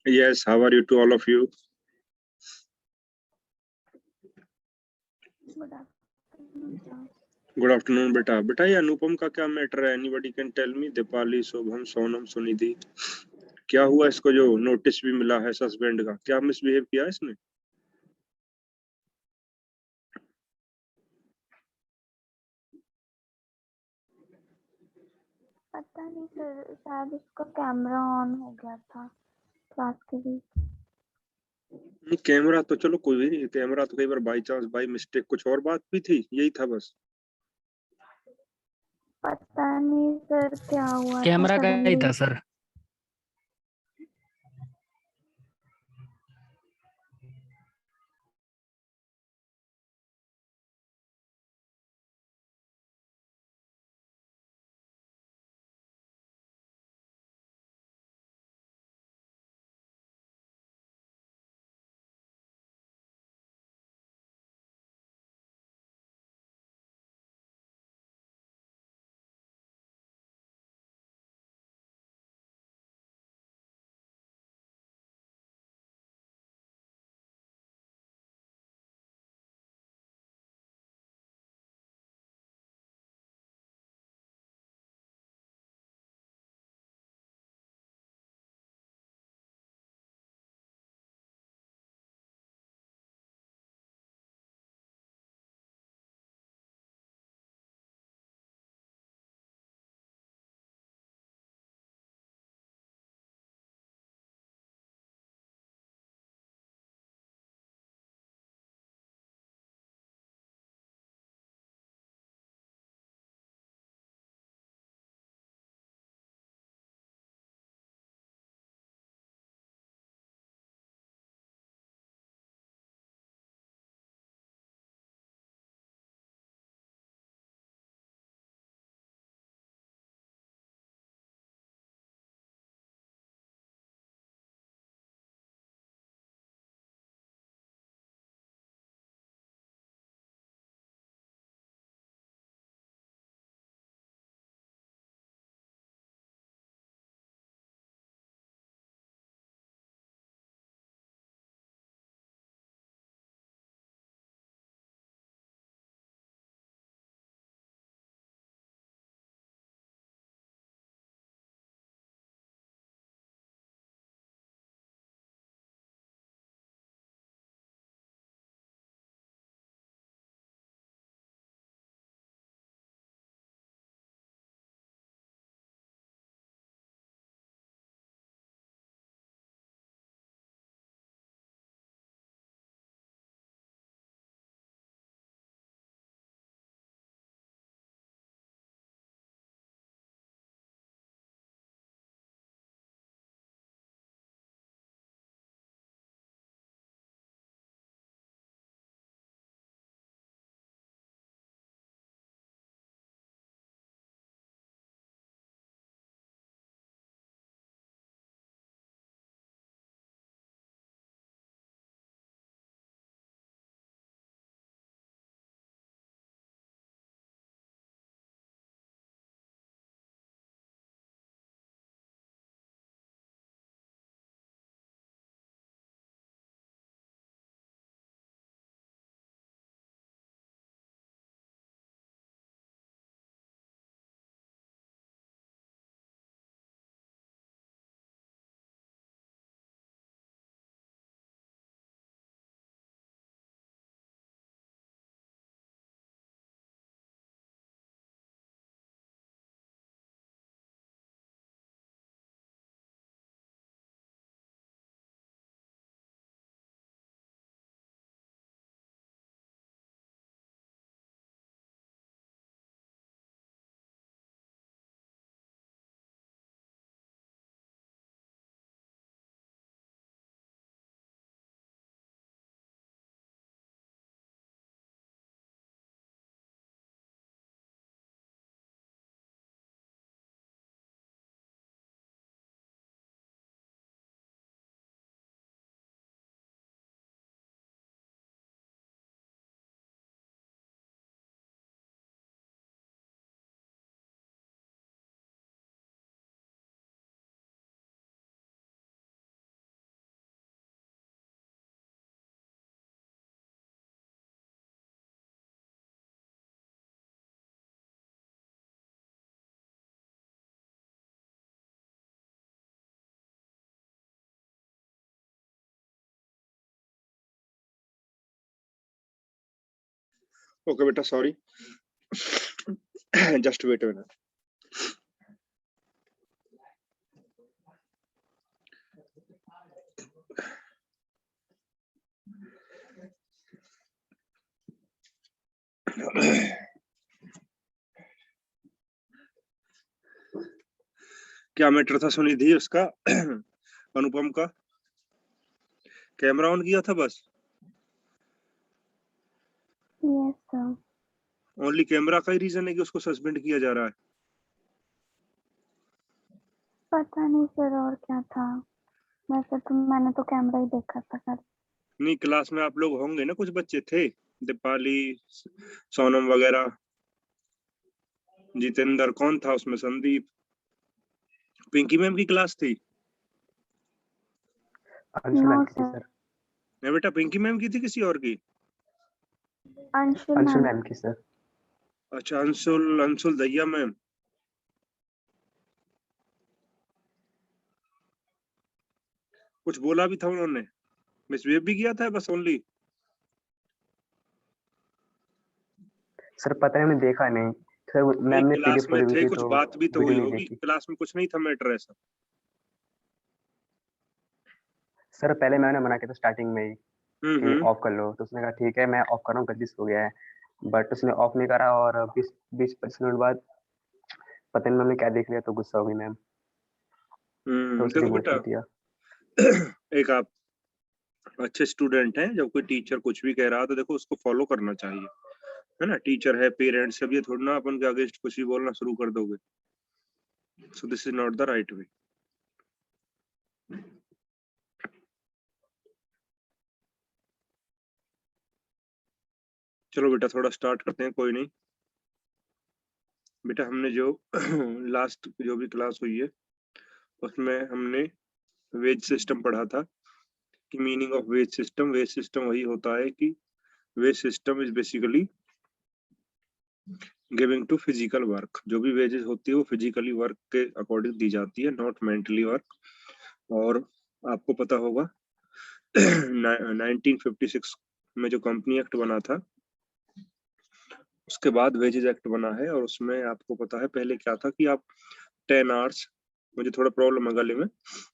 Yes, how are you to all of you? Good afternoon, sir. Good afternoon बेटा। बेटा ये अनुपम का क्या मैटर है? Anybody can tell me? Deepali, Shobham, Sonam, Sunidhi, क्या हुआ इसको जो नोटिस भी मिला है सस्पेंड का? क्या मिसबिहेव किया इसने? पता नहीं सर, शायद उसका कैमरा ऑन हो गया था क्लास के बीच। नहीं, कैमरा तो चलो कोई भी नहीं, कैमरा तो कई बार बाई चांस बाई मिस्टेक कुछ और बात भी थी, यही था बस। पता नहीं सर क्या हुआ था कैमरा का ही था सडनली। सर। ओके बेटा, sorry, just wait a minute. क्या मैटर था सुनिधि उसका? अनुपम का कैमरा ऑन किया था बस? Yes sir. ओनली कैमरा का ही रीजन है कि उसको सस्पेंड किया जा रहा है? पता नहीं सर और क्या था, वैसे तो मैंने तो कैमरा ही देखा था सर। नहीं, क्लास में आप लोग होंगे ना, कुछ बच्चे थे, दीपाली, सोनम वगैरह, जितेंद्र, कौन था उसमें? संदीप, पिंकी मैम की क्लास थी? अंशुल नो मैम की थी सर, सर। नहीं बेटा, पिंकी मैम की थी किसी और की? अंशुल अंशुल मैम। मैम की सर। अच्छा, अंशुल दहिया मैम। कुछ बोला भी था उन्होंने? मिसबिहेव भी किया था बस ओनली? सर पता नहीं, मैंने देखा नहीं सर, भाई मैम ने क्लास पीडीएफ में पढ़ी हुई थे, थी कुछ तो बात भी तो वीडियो हुई नहीं होगी, देखी। क्लास में कुछ नहीं था मैटर ऐसा? सर पहले मैंने मना किया था स्टार्टिंग में ही कि हम्म। ऑफ कर लो, तो उसने कहा ठीक है मैं ऑफ कर रहा हूँ, गलती से हो गया है। बट उसने ऑफ नहीं करा और 20-25 मिनट बाद पता नहीं मैंने क्या देख लिया तो गुस्सा हो गई मैम, तो उसे देखो रिमूव बेटा, कर दिया। एक आप अच्छे स्टूडेंट हैं, जब कोई टीचर कुछ भी कह रहा है तो देखो उसको फॉलो करना चाहिए, है ना? टीचर है, पेरेंट्स, सब ये थोड़ा ना अपन के अगेंस्ट कुछ भी बोलना शुरू कर दोगे। So this is not the right way. चलो बेटा, थोड़ा स्टार्ट करते हैं, कोई नहीं। बेटा हमने जो लास्ट जो भी क्लास हुई है उसमें हमने वेज सिस्टम पढ़ा था कि meaning of wage system. Wage system वही होता है कि wage system is basically giving to physical work. जो भी वेजेस होती है वो फिजिकली वर्क के अकॉर्डिंग दी जाती है, नॉट मेंटली वर्क। और आपको पता होगा 1956 में जो कंपनी एक्ट बना था उसके बाद वेजेस एक्ट बना है, और उसमें आपको पता है पहले क्या था कि आप 10 आवर्स, मुझे थोड़ा प्रॉब्लम है गले में,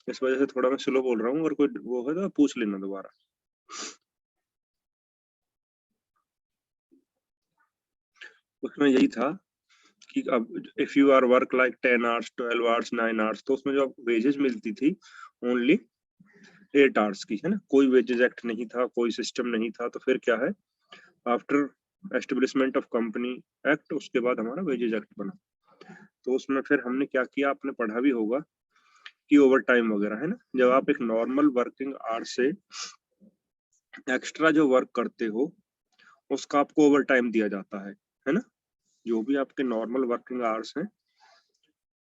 इस वजह से थोड़ा मैं स्लो बोल रहा हूँ, अगर कोई वो है तो पूछ लेना दोबारा। उसमें यही था कि अब if you are work like 10 hours, 12 hours, 9 hours, तो उसमें जो आपको वेजेस मिलती थी ओनली 8 आवर्स की, है ना? कोई वेजेस एक्ट नहीं था, कोई सिस्टम नहीं था। तो फिर क्या है, after establishment of company act, उसके बाद हमारा वेजेस एक्ट बना। तो उसमें फिर हमने क्या किया, आपने पढ़ा भी होगा कि ओवर टाइम वगैरह, है ना? जब आप एक नॉर्मल वर्किंग आवर से एक्स्ट्रा जो वर्क करते हो उसका आपको ओवर टाइम दिया जाता है ना? जो भी आपके नॉर्मल वर्किंग आवर्स हैं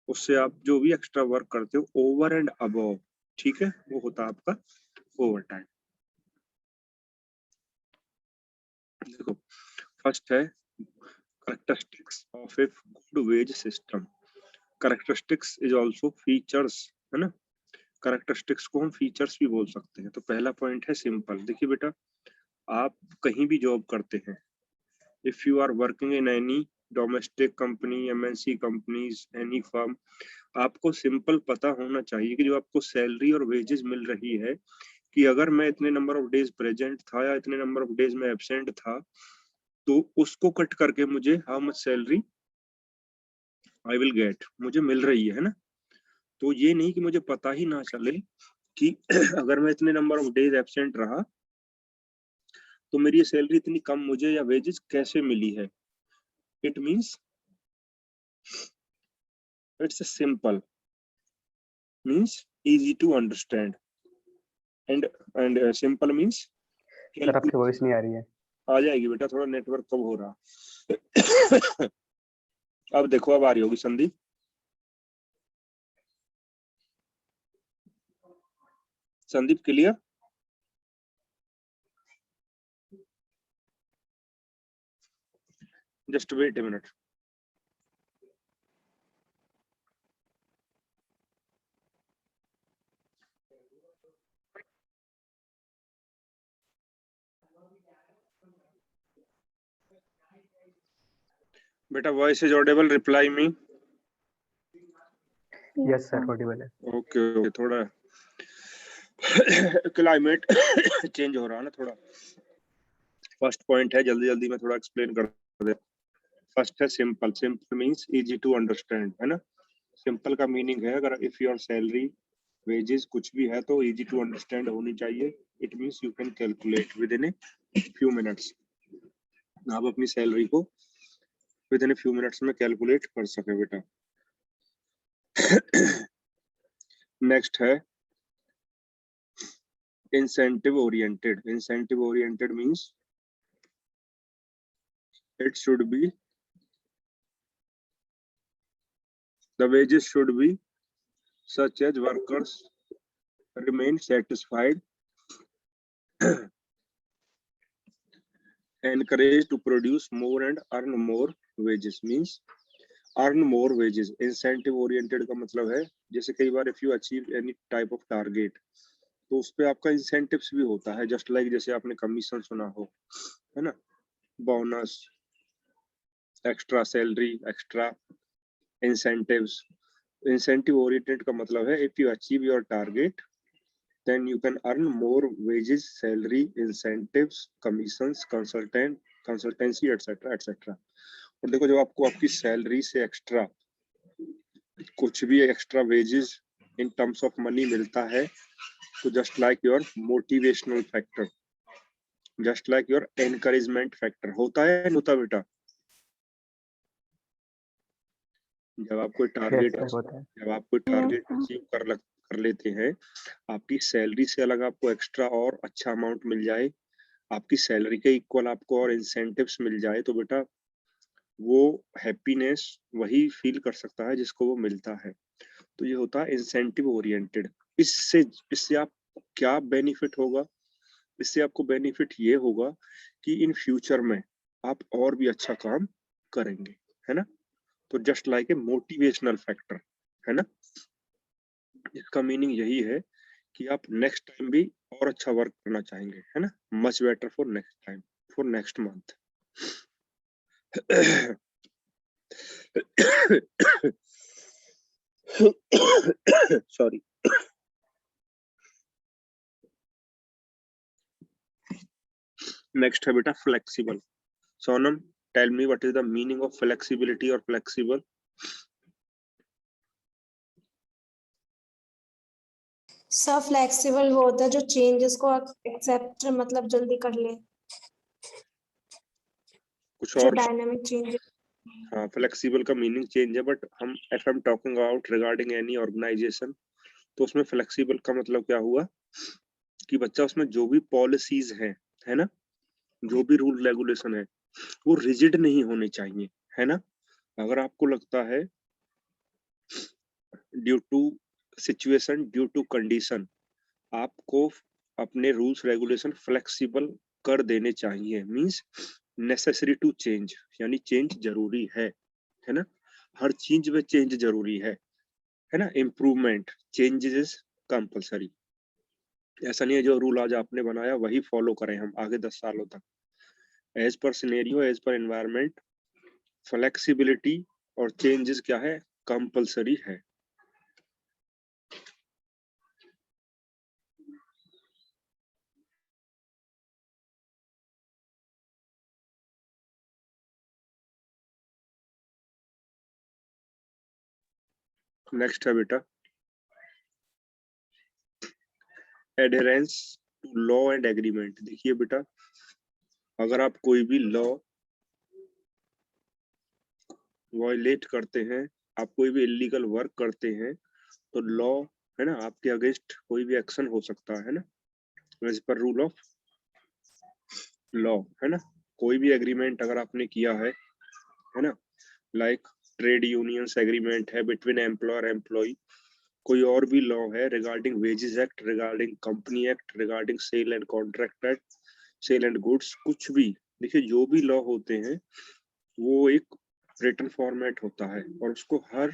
उससे आप जो भी एक्स्ट्रा वर्क करते हो ओवर एंड अबव, ठीक है, वो होता है आपका ओवर टाइम। देखो, फर्स्ट है characteristics of a good wage system। characteristics is also features, है ना? characteristics को हम फीचर्स भी बोल सकते हैं। तो पहला पॉइंट है सिंपल। देखिए बेटा, आप कहीं भी जॉब करते हैं, if you are working in any domestic company, MNC companies, any firm, आपको सिंपल पता होना चाहिए कि जो आपको सैलरी और वेजेस मिल रही है, कि अगर मैं इतने नंबर ऑफ डेज प्रेजेंट था या इतने नंबर ऑफ डेज में एब्सेंट था, तो उसको कट करके मुझे how much salary I will get, मुझे मिल रही है ना? तो ये नहीं कि मुझे पता ही ना चले कि अगर मैं इतने नंबर ऑफ डेज एब्सेंट रहा तो मेरी ये सैलरी इतनी कम मुझे या वेजेस कैसे मिली है। It means it's simple, means easy to understand, and simple means sir आपकी वॉइस नहीं आ रही है। आ जाएगी बेटा, थोड़ा नेटवर्क कम हो रहा। अब देखो, अब आ रही होगी Sandeep. Sandeep clear? Just wait a minute. बेटा voice is audible, reply me. Yes sir, audible है। ओके ओके, थोड़ा क्लाइमेट चेंज हो रहा है ना थोड़ा। फर्स्ट पॉइंट है, जल्दी जल्दी में थोड़ा एक्सप्लेन कर दे। फर्स्ट है simple. Simple means easy to understand, है ना। सिंपल का मीनिंग है अगर इफ योर सैलरी वेजेस कुछ भी है तो इजी टू अंडरस्टैंड होनी चाहिए। It means you can calculate with in a few minutes. आप अपनी सैलरी को with in a few minutes में कैलकुलेट कर सके बेटा। नेक्स्ट है incentive oriented. Incentive oriented means it should be, the wages should be such as workers remain satisfied, encouraged to produce more and earn more wages. Means earn more wages. Incentive oriented का मतलब है जैसे कई बार if you achieve any type of target तो उस पे आपका incentives भी होता है, जस्ट लाइक जैसे आपने कमीशन सुना हो, है ना, bonus, extra salary, extra incentives. Incentive oriented का मतलब है if you achieve your target then you can earn more wages, salary, incentives, commissions, consultancy etcetera etcetera. और देखो जब आपको आपकी सैलरी से एक्स्ट्रा कुछ भी extra wages in terms of money मिलता है तो just like your motivational factor, just like your encouragement factor होता है, नहीं होता बेटा। जब आप कोई टारगेट जब आप कोई टारगेट अचीव कर लेते हैं, आपकी सैलरी से अलग आपको एक्स्ट्रा और अच्छा अमाउंट मिल जाए, आपकी सैलरी के इक्वल आपको और इंसेंटिव्स मिल जाए तो बेटा वो हैप्पीनेस वही फील कर सकता है जिसको वो मिलता है। तो ये होता है इंसेंटिव ओरिएंटेड। इससे आप क्या बेनिफिट होगा? इससे आपको बेनिफिट ये होगा कि इन फ्यूचर में आप और भी अच्छा काम करेंगे, है ना। तो just like a motivational factor, है ना। इसका मीनिंग यही है कि आप नेक्स्ट टाइम भी और अच्छा वर्क करना चाहेंगे, है ना। Much better for next time, for next month. Sorry. Next है बेटा flexible. Sonam, tell me what is the meaning of flexibility और फ्लेक्सिबल? सब फ्लेक्सिबल वो होता है जो चेंजेस को एक्सेप्ट मतलब जल्दी कर ले, कुछ जो और? Dynamic changes. हाँ, फ्लेक्सिबल का मीनिंग चेंज है, बट हम if I am talking about regarding any organisation तो उसमें फ्लेक्सिबल का मतलब क्या हुआ कि बच्चा उसमें जो भी पॉलिसीज हैं, है ना, जो भी रूल रेगुलेशन है वो रिजिड नहीं होने चाहिए, है ना। अगर आपको लगता है due to situation, due to condition आपको अपने रूल्स रेगुलेशन फ्लेक्सिबल कर देने चाहिए, मींस नेसेसरी टू चेंज, यानी चेंज जरूरी है ना। हर चीज में चेंज जरूरी है ना। Improvement, changes compulsory. ऐसा नहीं है जो रूल आज आपने बनाया वही फॉलो करें हम आगे 10 सालों तक। As per scenario, as per environment, flexibility और चेंजेस क्या है, कंपलसरी है। नेक्स्ट है बेटा adherence to law and agreement. देखिए बेटा अगर आप कोई भी लॉ वायलेट करते हैं, आप कोई भी इलीगल वर्क करते हैं तो लॉ, है ना, आपके अगेंस्ट कोई भी एक्शन हो सकता है ना, as per rule of law, है ना। कोई भी एग्रीमेंट अगर आपने किया है ना, लाइक ट्रेड यूनियंस एग्रीमेंट है बिटवीन एम्प्लॉयर एम्प्लॉय, कोई और भी लॉ है regarding wages act, regarding company act, regarding sale and contract act, sale and goods, कुछ भी, देखिए जो भी लॉ होते हैं वो एक रिटन फॉर्मेट होता है और उसको हर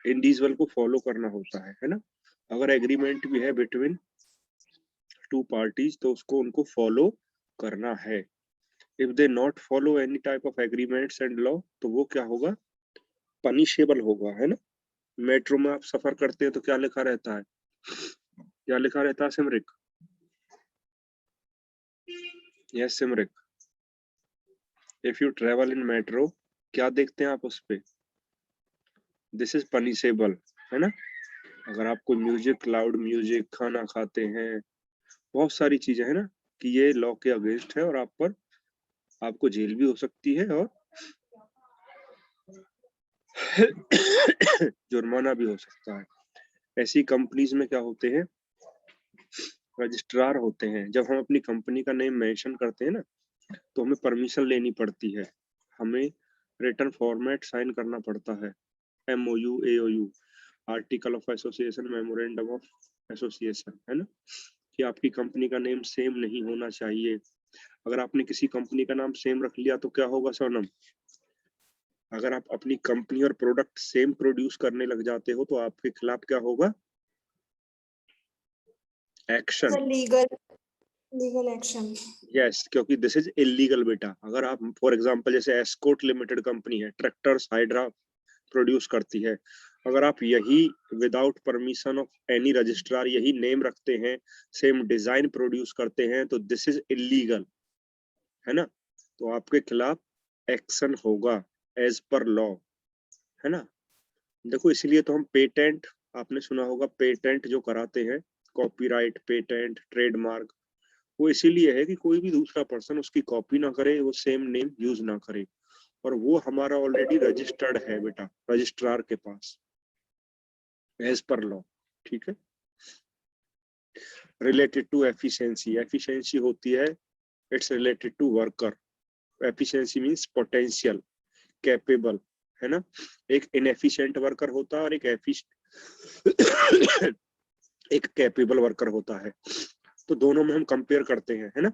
इंडिविजुअल को फॉलो करना होता है ना। अगर एग्रीमेंट भी है बिटवीन टू पार्टीज तो उसको उनको फॉलो करना है। If they not follow any type of agreements and law, तो वो क्या होगा, पनिशेबल होगा, है ना। मेट्रो में आप सफर करते हैं तो क्या लिखा रहता है, क्या लिखा रहता है Simrik? Yes Simrik, if you travel in metro, क्या देखते हैं आप उस पे, दिस इज पनिशेबल, है ना। अगर आप कोई म्यूजिक, लाउड म्यूजिक, खाना खाते हैं, बहुत सारी चीजें है ना, कि ये लॉ के अगेंस्ट है और आप पर, आपको जेल भी हो सकती है और जुर्माना भी हो सकता है। ऐसी कंपनीज में क्या होते हैं, रजिस्ट्रार होते हैं। जब हम अपनी कंपनी का नेम मेंशन करते हैं ना, तो हमें परमिशन लेनी पड़ती है, हमें रिटर्न फॉर्मेट साइन करना पड़ता है, MOU, AOU, article of association, memorandum of association, है ना, कि आपकी कंपनी का नेम सेम नहीं होना चाहिए। अगर आपने किसी कंपनी का नाम सेम रख लिया तो क्या होगा सोनम, अगर आप अपनी कंपनी और प्रोडक्ट सेम प्रोड्यूस करने लग जाते हो तो आपके खिलाफ क्या होगा, एक्शन। Legal action. यस, क्योंकि दिस इज इलीगल बेटा। अगर आप फॉर एग्जांपल जैसे एस्कॉर्ट लिमिटेड कंपनी है, ट्रैक्टर्स, हाइड्रा प्रोड्यूस करती है, अगर आप यही without permission of any registrar यही नेम रखते हैं, सेम डिजाइन प्रोड्यूस करते हैं, तो दिस इज इलीगल, है ना। तो आपके खिलाफ एक्शन होगा एज पर लॉ, है ना। देखो इसलिए तो हम पेटेंट, आपने सुना होगा पेटेंट जो कराते हैं, कॉपीराइट, पेटेंट, ट्रेडमार्क, वो इसीलिए है कि कोई भी दूसरा पर्सन उसकी कॉपी ना करे, वो सेम नेम यूज ना करे, और वो हमारा ऑलरेडी रजिस्टर्ड है बेटा रजिस्ट्रार के पास एज पर लॉ, ठीक है। रिलेटेड टू एफिशिएंसी, एफिशिएंसी होती है, it's related to worker, efficiency means potential, capable, है ना। एक इनएफिशिएंट वर्कर होता है और एक एक कैपेबल वर्कर होता है, तो दोनों में हम कंपेयर करते हैं, है ना।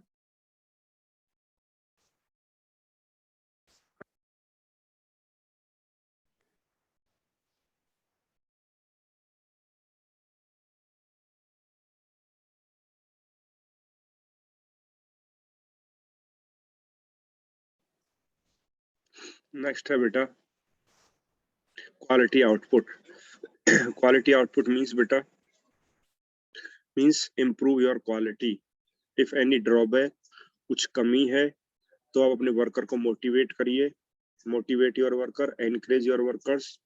नेक्स्ट है बेटा quality output. Quality output means बेटा, means improve your quality. If any drawback, कुछ कमी है, तो आप अपने वर्कर को मोटिवेट करिए, motivate your worker, encourage your workers,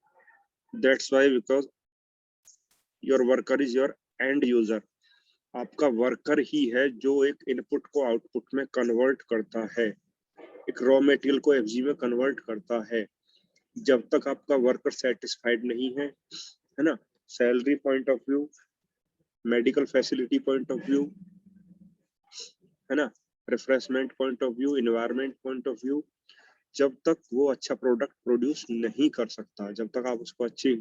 that's why because your worker is your and user. आपका वर्कर ही है जो एक इनपुट को आउटपुट में कन्वर्ट करता है, एक रॉ मटेरियल को एफजी में कन्वर्ट करता है। जब तक आपका वर्कर सेटिस्फाइड नहीं है ना, salary point of view, medical facility point of view, है ना, refreshment point of view, environment point of view, जब तक वो अच्छा प्रोडक्ट प्रोड्यूस नहीं कर सकता, जब तक आप उसको अच्छी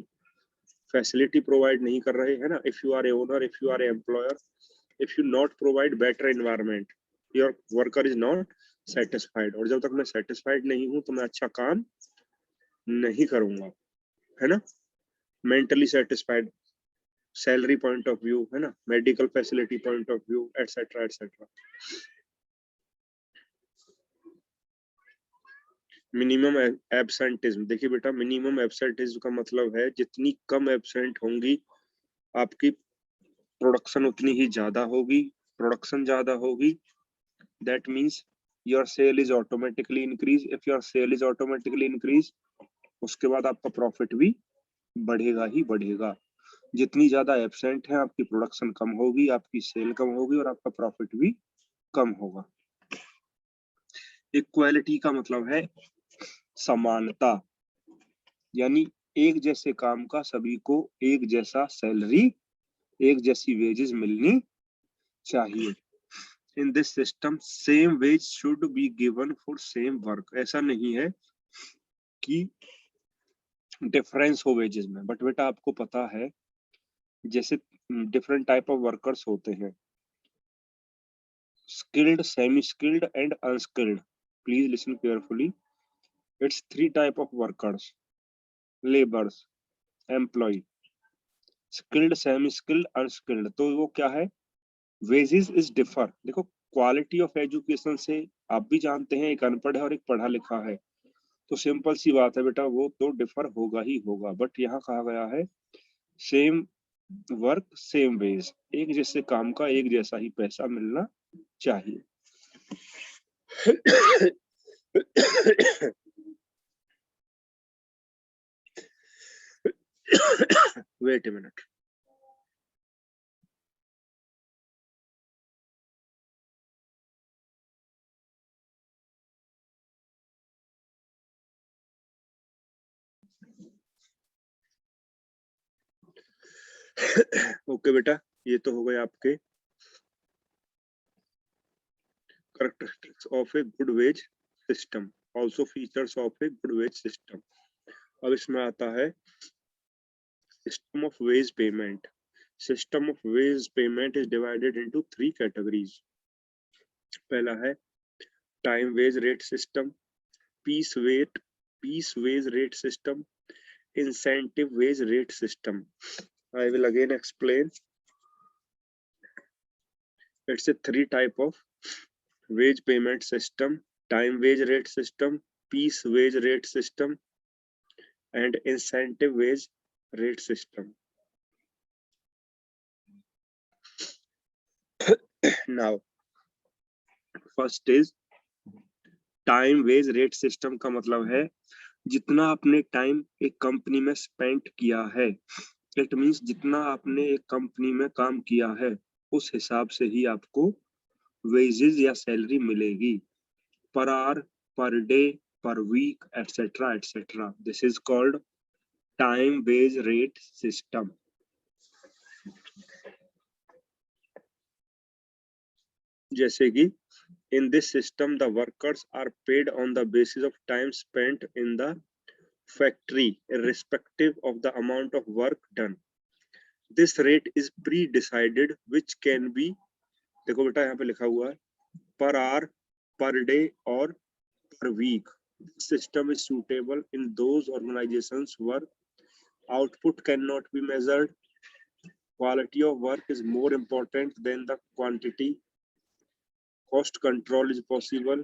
फैसिलिटी प्रोवाइड नहीं कर रहे, है ना। If you are a owner, if you are a employer, if you not provide better environment, your worker is not satisfied, और जब तक मैं सेटिस्फाइड नहीं हूं तो मैं अच्छा काम नहीं करूंगा, है ना। Mentally satisfied, salary point of view, है ना, medical facility point of view, etcetera etcetera. Minimum absenteeism, देखिए बेटा मिनिमम एब्सेंटिज्म का मतलब है जितनी कम एब्सेंट होंगी आपकी प्रोडक्शन उतनी ही ज्यादा होगी, प्रोडक्शन ज्यादा होगी, that means your sale is automatically increase. If your sale is automatically increase, उसके बाद आपका प्रॉफिट भी बढ़ेगा ही बढ़ेगा। जितनी ज्यादा एब्सेंट है आपकी प्रोडक्शन कम होगी, आपकी सेल कम होगी और आपका प्रॉफिट भी कम होगा। इक्वालिटी का मतलब है समानता, यानी एक जैसे काम का सभी को एक जैसा सैलरी, एक जैसी वेजेस मिलनी चाहिए। In this system same wage should be given for same work. ऐसा नहीं है कि डिफरेंस हो वेजेस में, बट बेटा आपको पता है जैसे डिफरेंट टाइप ऑफ वर्कर्स होते हैं, skilled, semi skilled and unskilled. Please listen carefully. It's three type of workers, laborers, employee, skilled, semi skilled, unskilled। तो वो क्या है, wages is differ। देखो क्वालिटी ऑफ एजुकेशन से आप भी जानते हैं एक अनपढ़ है और एक पढ़ा लिखा है, तो सिंपल सी बात है बेटा, वो तो डिफर होगा ही होगा। बट यहाँ कहा गया है सेम वर्क सेम वेज, एक जैसे काम का एक जैसा ही पैसा मिलना चाहिए। Wait a minute. ओके बेटा, ये तो हो गए आपके characteristics of a good wage system, also features of a good wage system। अब इसमें आता है system of wage payment। System of wage payment is divided into 3 categories। पहला है time wage rate system, piece wage rate system, incentive wage rate system। I will again explain। It's a 3 type of wage payment system: time wage rate system, piece wage rate system, and incentive wage rate system। Now first is time wage rate system. का मतलब है जितना आपने time एक company में spend किया है, it means जितना आपने एक कंपनी में काम किया है उस हिसाब से ही आपको वेजेस या सैलरी मिलेगी, per hour, per day, per week, etcetera etcetera. This is called time wage rate system. जैसे कि in this system the workers are paid on the basis of time spent in the factory irrespective of the amount of work done। this rate is pre-decided which can be, देखो बेटा यहाँ पे लिखा हुआ है per hour, per day और per week। This system is suitable in those organizations where output cannot be measured, quality of work is more important than the quantity, cost control is possible,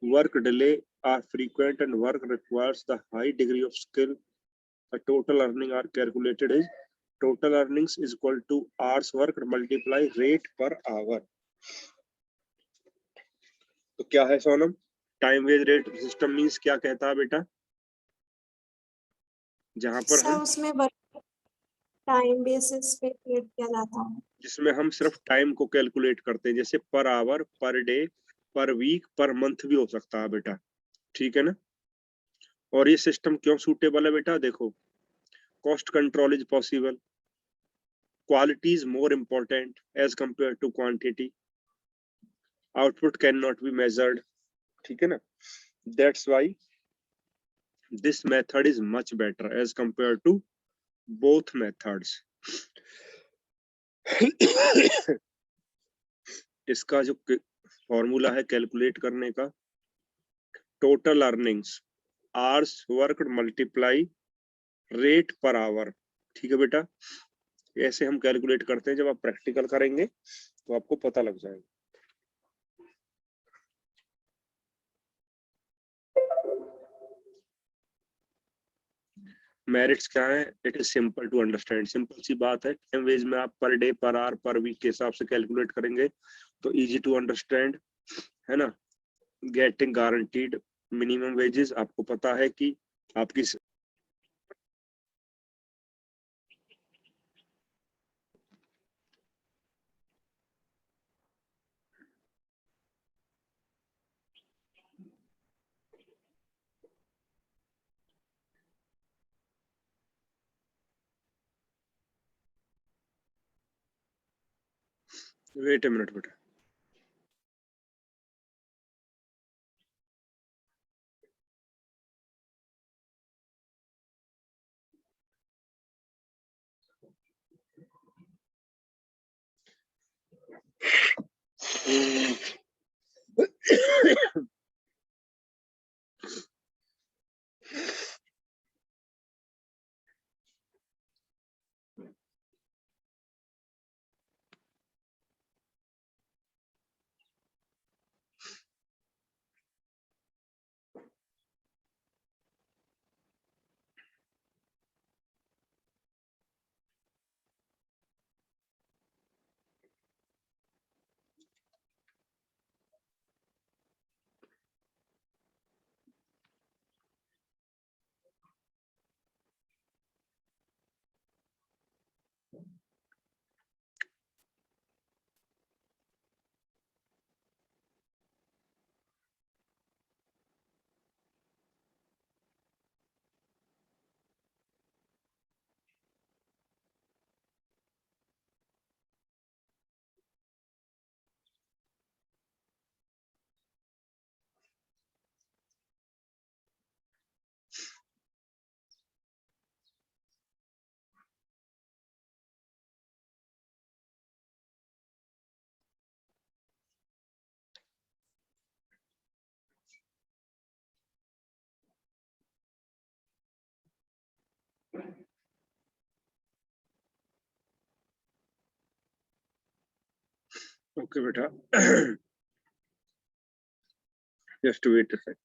work delay are frequent, and work requires the high degree of skill। The total earning are calculated is total earnings is equal to hours worked multiply rate per hour। तो क्या है Sonam time wage rate system means क्या कहता है बेटा? जहां पर sir हम उसमें टाइम बेसिस पे क्रिएट किया जाता है, जिसमें हम सिर्फ टाइम को कैलकुलेट करते हैं, जैसे per hour, per day, per week, per month भी हो सकता है बेटा, ठीक है ना। और ये सिस्टम क्यों सूटेबल है बेटा? देखो, cost control is possible, quality is more important as compared to quantity, output cannot be measured, ठीक है ना। that's why this method is much better as compared to both methods। इसका जो फॉर्मूला है कैलकुलेट करने का, total earnings hours worked multiply rate per hour, ठीक है बेटा। ऐसे हम कैलकुलेट करते हैं, जब आप प्रैक्टिकल करेंगे तो आपको पता लग जाएगा। मेरिट्स क्या है? It is simple to understand, simple सी बात है। टाइम वेज में आप पर डे, पर आवर, पर वीक के हिसाब से कैलकुलेट करेंगे तो इजी टू अंडरस्टैंड है ना। गेटिंग गारंटीड मिनिमम वेजेस, आपको पता है कि आपकी वेट ए मिनट बेटा। ओके बेटा, जस्ट वेट अ सेकंड।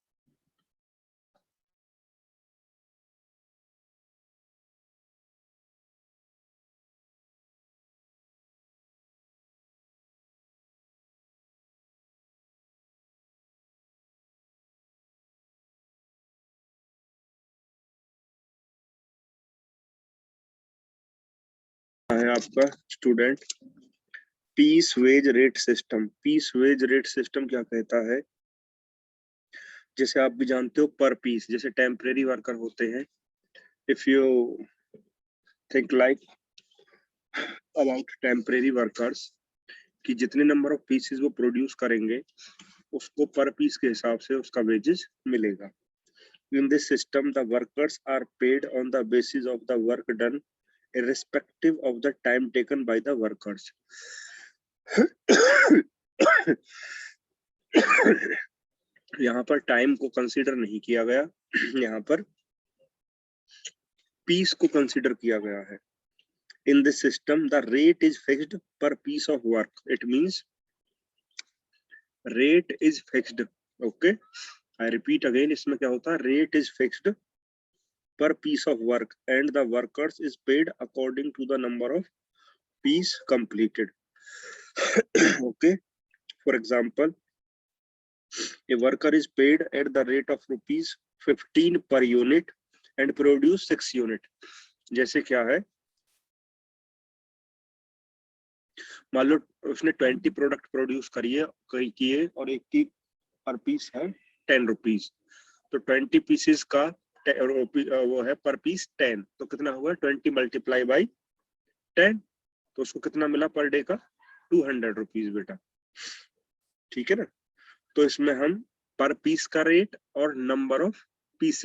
है आपका student piece wage rate system. Piece wage rate system क्या कहता है, जैसे आप भी जानते हो पर पीस, जैसे टेम्परेरी वर्कर होते हैं, if you think like about temporary workers कि जितने नंबर ऑफ पीसेस वो प्रोड्यूस करेंगे उसको पर पीस के हिसाब से उसका वेजेस मिलेगा। In this system, the workers are paid on the basis of the work done, irrespective of the time taken by the workers. यहाँ पर टाइम को कंसीडर नहीं किया गया, यहाँ पर पीस को कंसीडर किया गया है। In this system, the rate is fixed per piece of work. It means rate is fixed. Okay, I repeat again, इसमें क्या होता है, rate is fixed per piece of work and the workers is paid according to the number of piece completed. Okay, for example, a worker is paid at the rate of rupees 15 per unit and produce 6 unit. जैसे क्या है, मान लो उसने 20 product produce किए और एक की पर पीस है 10 रुपीज, तो 20 पीसेस का वो है पर पीस 10, तो कितना हुआ 20 मल्टीप्लाई बाई 10, तो उसको कितना मिला पर डे का 200 रुपीज बेटा। ठीक है ना, तो इसमें हम पर पीस का रेट और नंबर ऑफ पीसेस